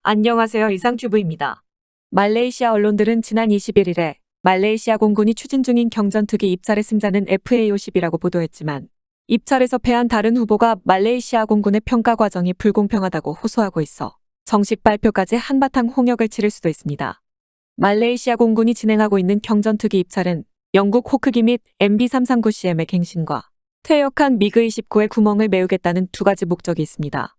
안녕하세요. 이상튜브입니다. 말레이시아 언론들은 지난 21일에 말레이시아 공군이 추진 중인 경전투기 입찰의 승자는 FA-50이라고 보도했지만 입찰에서 패한 다른 후보가 말레이시아 공군의 평가 과정이 불공평하다고 호소하고 있어 정식 발표까지 한바탕 홍역을 치를 수도 있습니다. 말레이시아 공군이 진행하고 있는 경전투기 입찰은 영국 호크기 및 MB339CM의 갱신과 퇴역한 미그-29의 구멍을 메우겠다는 두 가지 목적이 있습니다.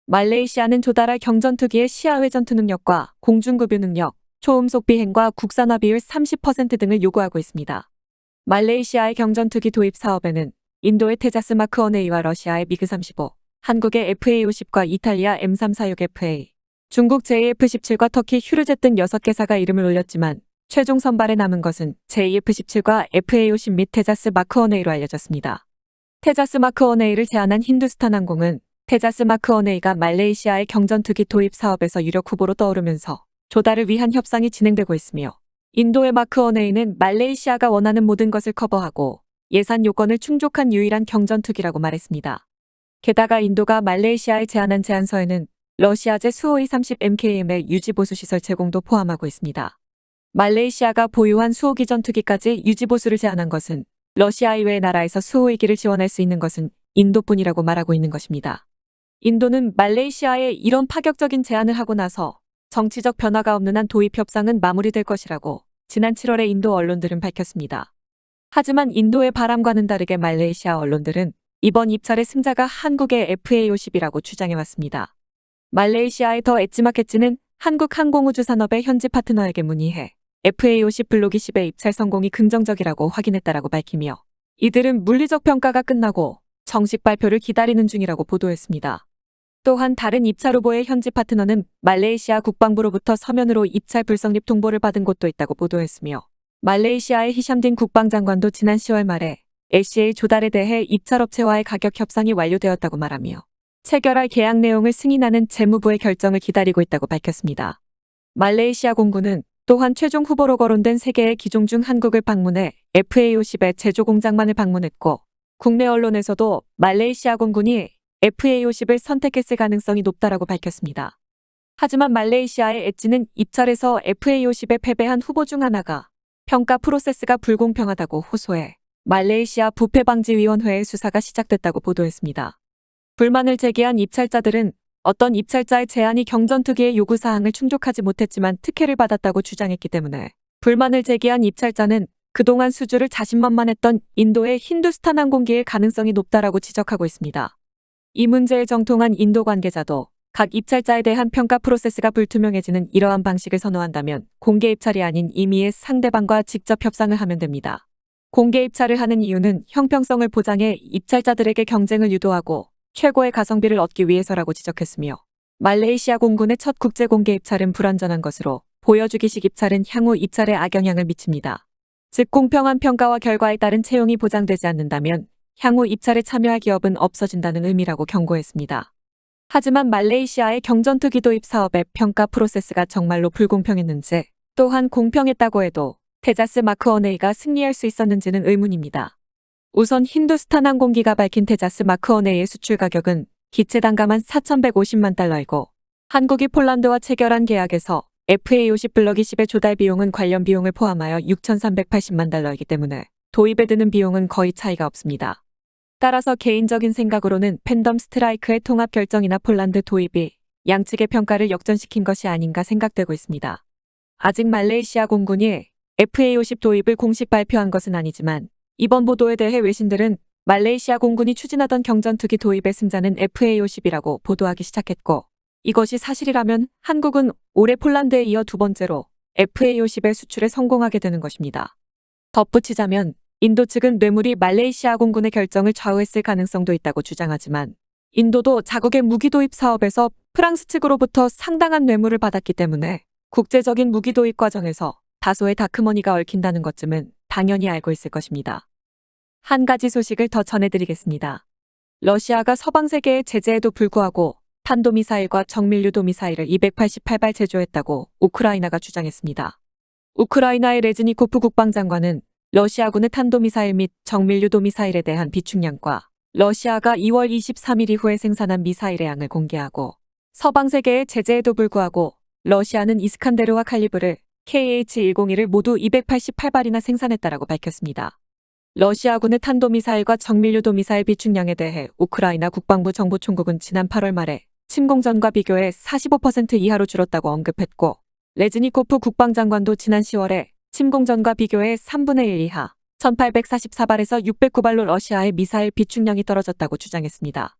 말레이시아는 조달할 경전투기의 시야회 전투 능력과 공중급유 능력, 초음속 비행과 국산화 비율 30% 등을 요구하고 있습니다. 말레이시아의 경전투기 도입 사업에는 인도의 테자스 마크 1A와 러시아의 미그-35, 한국의 FA-50과 이탈리아 M346FA, 중국 JF-17과 터키 휴르젯 등 6개사가 이름을 올렸지만 최종 선발에 남은 것은 JF-17과 FA-50 및 테자스 마크 1A로 알려졌습니다. 테자스 마크 1A를 제안한 힌두스탄 항공은 테자스 마크 1A가 말레이시아의 경전투기 도입 사업에서 유력 후보로 떠오르면서 조달을 위한 협상이 진행되고 있으며 인도의 마크 1A는 말레이시아가 원하는 모든 것을 커버하고 예산 요건을 충족한 유일한 경전투기라고 말했습니다. 게다가 인도가 말레이시아에 제안한 제안서에는 러시아제 수호이 30MKM의 유지보수 시설 제공도 포함하고 있습니다. 말레이시아가 보유한 수호기 전투기까지 유지보수를 제안한 것은 러시아 이외의 나라에서 수호이기를 지원할 수 있는 것은 인도뿐이라고 말하고 있는 것입니다. 인도는 말레이시아에 이런 파격적인 제안을 하고 나서 정치적 변화가 없는 한 도입 협상은 마무리될 것이라고 지난 7월에 인도 언론들은 밝혔습니다. 하지만 인도의 바람과는 다르게 말레이시아 언론들은 이번 입찰의 승자가 한국의 FA-50이라고 주장해왔습니다. 말레이시아의 더 엣지마켓지는 한국항공우주산업의 현지 파트너에게 문의해 FA-50 블록 20의 입찰 성공이 긍정적이라고 확인했다라고 밝히며 이들은 물리적 평가가 끝나고 정식 발표를 기다리는 중이라고 보도했습니다. 또한 다른 입찰 후보의 현지 파트너는 말레이시아 국방부로부터 서면으로 입찰 불성립 통보를 받은 곳도 있다고 보도했으며 말레이시아의 히샴딘 국방장관도 지난 10월 말에 LCA 조달에 대해 입찰업체와의 가격 협상이 완료되었다고 말하며 체결할 계약 내용을 승인하는 재무부의 결정을 기다리고 있다고 밝혔습니다. 말레이시아 공군은 또한 최종 후보로 거론된 3개의 기종 중 한국을 방문해 FA-50의 제조 공장만을 방문했고 국내 언론에서도 말레이시아 공군이 FA-50을 선택했을 가능성이 높다라고 밝혔습니다. 하지만 말레이시아의 엣지는 입찰에서 FA-50에 패배한 후보 중 하나가 평가 프로세스가 불공평하다고 호소해 말레이시아 부패방지위원회의 수사가 시작됐다고 보도했습니다. 불만을 제기한 입찰자들은 어떤 입찰자의 제안이 경전투기의 요구사항을 충족하지 못했지만 특혜를 받았다고 주장했기 때문에 불만을 제기한 입찰자는 그동안 수주를 자신만만했던 인도의 힌두스탄 항공기일 가능성이 높다라고 지적하고 있습니다. 이 문제에 정통한 인도 관계자도 각 입찰자에 대한 평가 프로세스가 불투명해지는 이러한 방식을 선호한다면 공개 입찰이 아닌 임의의 상대방과 직접 협상을 하면 됩니다. 공개 입찰을 하는 이유는 형평성을 보장해 입찰자들에게 경쟁을 유도하고 최고의 가성비를 얻기 위해서라고 지적했으며 말레이시아 공군의 첫 국제 공개 입찰은 불완전한 것으로 보여주기식 입찰은 향후 입찰에 악영향을 미칩니다. 즉 공평한 평가와 결과에 따른 채용이 보장되지 않는다면 향후 입찰에 참여할 기업은 없어진다는 의미라고 경고했습니다. 하지만 말레이시아의 경전투기 도입 사업의 평가 프로세스가 정말로 불공평했는지 또한 공평했다고 해도 테자스 마크 1A가 승리할 수 있었는지는 의문입니다. 우선 힌두스탄 항공기가 밝힌 테자스 마크 1A의 수출 가격은 기체 단가만 4,150만 달러이고 한국이 폴란드와 체결한 계약에서 FA-50 블럭 20의 조달 비용은 관련 비용을 포함하여 6,380만 달러이기 때문에 도입에 드는 비용은 거의 차이가 없습니다. 따라서 개인적인 생각으로는 팬덤 스트라이크의 통합 결정이나 폴란드 도입이 양측의 평가를 역전시킨 것이 아닌가 생각되고 있습니다. 아직 말레이시아 공군이 FA-50 도입을 공식 발표한 것은 아니지만 이번 보도에 대해 외신들은 말레이시아 공군이 추진하던 경전투기 도입의 승자는 FA-50이라고 보도하기 시작했고 이것이 사실이라면 한국은 올해 폴란드에 이어 두 번째로 FA-50의 수출에 성공하게 되는 것입니다. 덧붙이자면 인도 측은 뇌물이 말레이시아 공군의 결정을 좌우했을 가능성도 있다고 주장하지만 인도도 자국의 무기 도입 사업에서 프랑스 측으로부터 상당한 뇌물을 받았기 때문에 국제적인 무기 도입 과정에서 다소의 다크머니가 얽힌다는 것쯤은 당연히 알고 있을 것입니다. 한 가지 소식을 더 전해드리겠습니다. 러시아가 서방 세계의 제재에도 불구하고 탄도미사일과 정밀유도 미사일을 288발 제조했다고 우크라이나가 주장했습니다. 우크라이나의 레즈니코프 국방장관은 러시아군의 탄도미사일 및 정밀유도 미사일에 대한 비축량과 러시아가 2월 23일 이후에 생산한 미사일의 양을 공개하고 서방 세계의 제재에도 불구하고 러시아는 이스칸데르와 칼리브르 KH-101을 모두 288발이나 생산했다라고 밝혔습니다. 러시아군의 탄도미사일과 정밀유도 미사일 비축량에 대해 우크라이나 국방부 정보총국은 지난 8월 말에 침공전과 비교해 45% 이하로 줄었다고 언급했고, 레즈니코프 국방장관도 지난 10월에 침공전과 비교해 3분의 1 이하 1844발에서 609발로 러시아의 미사일 비축량이 떨어졌다고 주장했습니다.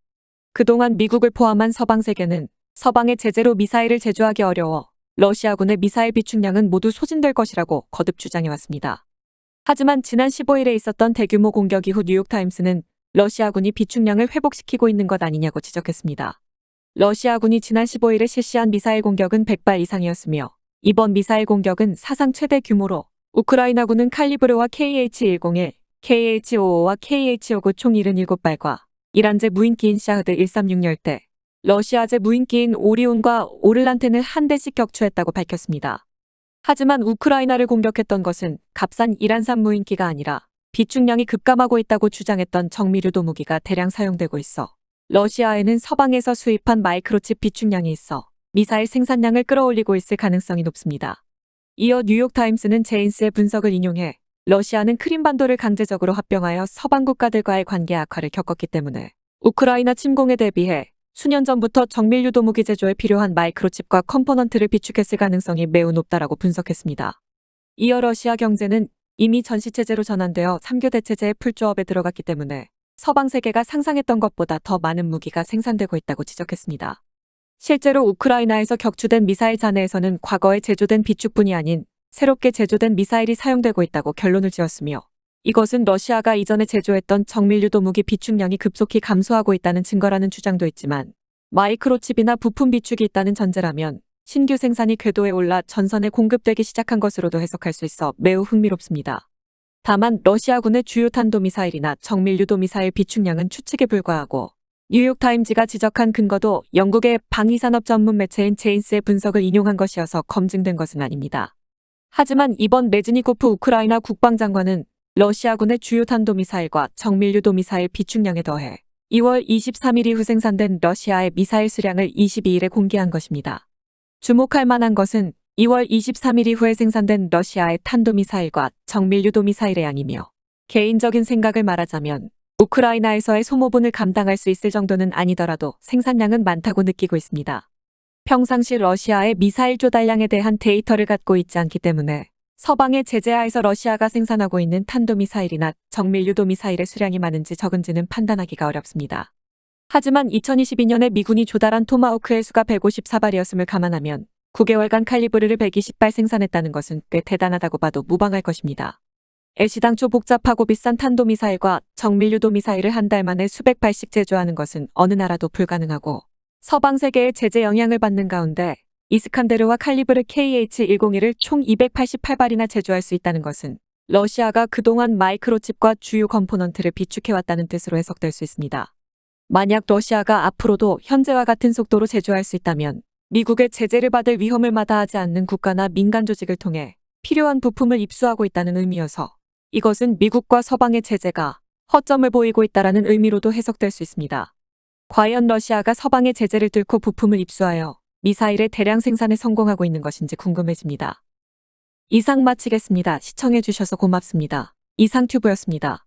그동안 미국을 포함한 서방 세계는 서방의 제재로 미사일을 제조하기 어려워 러시아군의 미사일 비축량은 모두 소진될 것이라고 거듭 주장해왔습니다. 하지만 지난 15일에 있었던 대규모 공격 이후 뉴욕타임스는 러시아군이 비축량을 회복시키고 있는 것 아니냐고 지적했습니다. 러시아군이 지난 15일에 실시한 미사일 공격은 100발 이상이었으며, 이번 미사일 공격은 사상 최대 규모로 우크라이나군은 칼리브르와 KH-101, KH-55와 KH-59 총 77발과 이란제 무인기인 샤흐드 136열대, 러시아제 무인기인 오리온과 오를란테는 한 대씩 격추했다고 밝혔습니다. 하지만 우크라이나를 공격했던 것은 값싼 이란산 무인기가 아니라 비축량이 급감하고 있다고 주장했던 정밀유도 무기가 대량 사용되고 있어 러시아에는 서방에서 수입한 마이크로칩 비축량이 있어 미사일 생산량을 끌어올리고 있을 가능성이 높습니다. 이어 뉴욕타임스는 제인스의 분석을 인용해 러시아는 크림반도를 강제적으로 합병하여 서방 국가들과의 관계 악화를 겪었기 때문에 우크라이나 침공에 대비해 수년 전부터 정밀유도 무기 제조에 필요한 마이크로칩과 컴포넌트를 비축했을 가능성이 매우 높다라고 분석했습니다. 이어 러시아 경제는 이미 전시체제로 전환되어 3교 대체제의 풀조업에 들어갔기 때문에 서방 세계가 상상했던 것보다 더 많은 무기가 생산되고 있다고 지적했습니다. 실제로 우크라이나에서 격추된 미사일 잔해에서는 과거에 제조된 비축뿐이 아닌 새롭게 제조된 미사일이 사용되고 있다고 결론을 지었으며, 이것은 러시아가 이전에 제조했던 정밀유도 무기 비축량이 급속히 감소하고 있다는 증거라는 주장도 있지만, 마이크로칩이나 부품 비축이 있다는 전제라면 신규 생산이 궤도에 올라 전선에 공급되기 시작한 것으로도 해석할 수 있어 매우 흥미롭습니다. 다만 러시아군의 주요 탄도미사일이나 정밀유도 미사일 비축량은 추측에 불과하고, 뉴욕타임즈가 지적한 근거도 영국의 방위산업 전문 매체인 제인스의 분석을 인용한 것이어서 검증된 것은 아닙니다. 하지만 이번 레즈니코프 우크라이나 국방장관은 러시아군의 주요 탄도미사일과 정밀유도 미사일 비축량에 더해 2월 23일 이후 생산된 러시아의 미사일 수량을 22일에 공개한 것입니다. 주목할 만한 것은 2월 23일 이후에 생산된 러시아의 탄도미사일과 정밀유도 미사일의 양이며, 개인적인 생각을 말하자면 우크라이나에서의 소모분을 감당할 수 있을 정도는 아니더라도 생산량은 많다고 느끼고 있습니다. 평상시 러시아의 미사일 조달량에 대한 데이터를 갖고 있지 않기 때문에 서방의 제재하에서 러시아가 생산하고 있는 탄도미사일이나 정밀유도 미사일의 수량이 많은지 적은지는 판단하기가 어렵습니다. 하지만 2022년에 미군이 조달한 토마호크의 수가 154발이었음을 감안하면 9개월간 칼리브르를 120발 생산했다는 것은 꽤 대단하다고 봐도 무방할 것입니다. 애시당초 복잡하고 비싼 탄도미사일과 정밀유도 미사일을 한 달 만에 수백 발씩 제조하는 것은 어느 나라도 불가능하고, 서방 세계의 제재 영향을 받는 가운데 이스칸데르와 칼리브르 KH-101을 총 288발이나 제조할 수 있다는 것은 러시아가 그동안 마이크로칩과 주요 컴포넌트를 비축해왔다는 뜻으로 해석될 수 있습니다. 만약 러시아가 앞으로도 현재와 같은 속도로 제조할 수 있다면 미국의 제재를 받을 위험을 마다하지 않는 국가나 민간 조직을 통해 필요한 부품을 입수하고 있다는 의미여서, 이것은 미국과 서방의 제재가 허점을 보이고 있다는 의미로도 해석될 수 있습니다. 과연 러시아가 서방의 제재를 뚫고 부품을 입수하여 미사일의 대량 생산에 성공하고 있는 것인지 궁금해집니다. 이상 마치겠습니다. 시청해주셔서 고맙습니다. 이상튜브였습니다.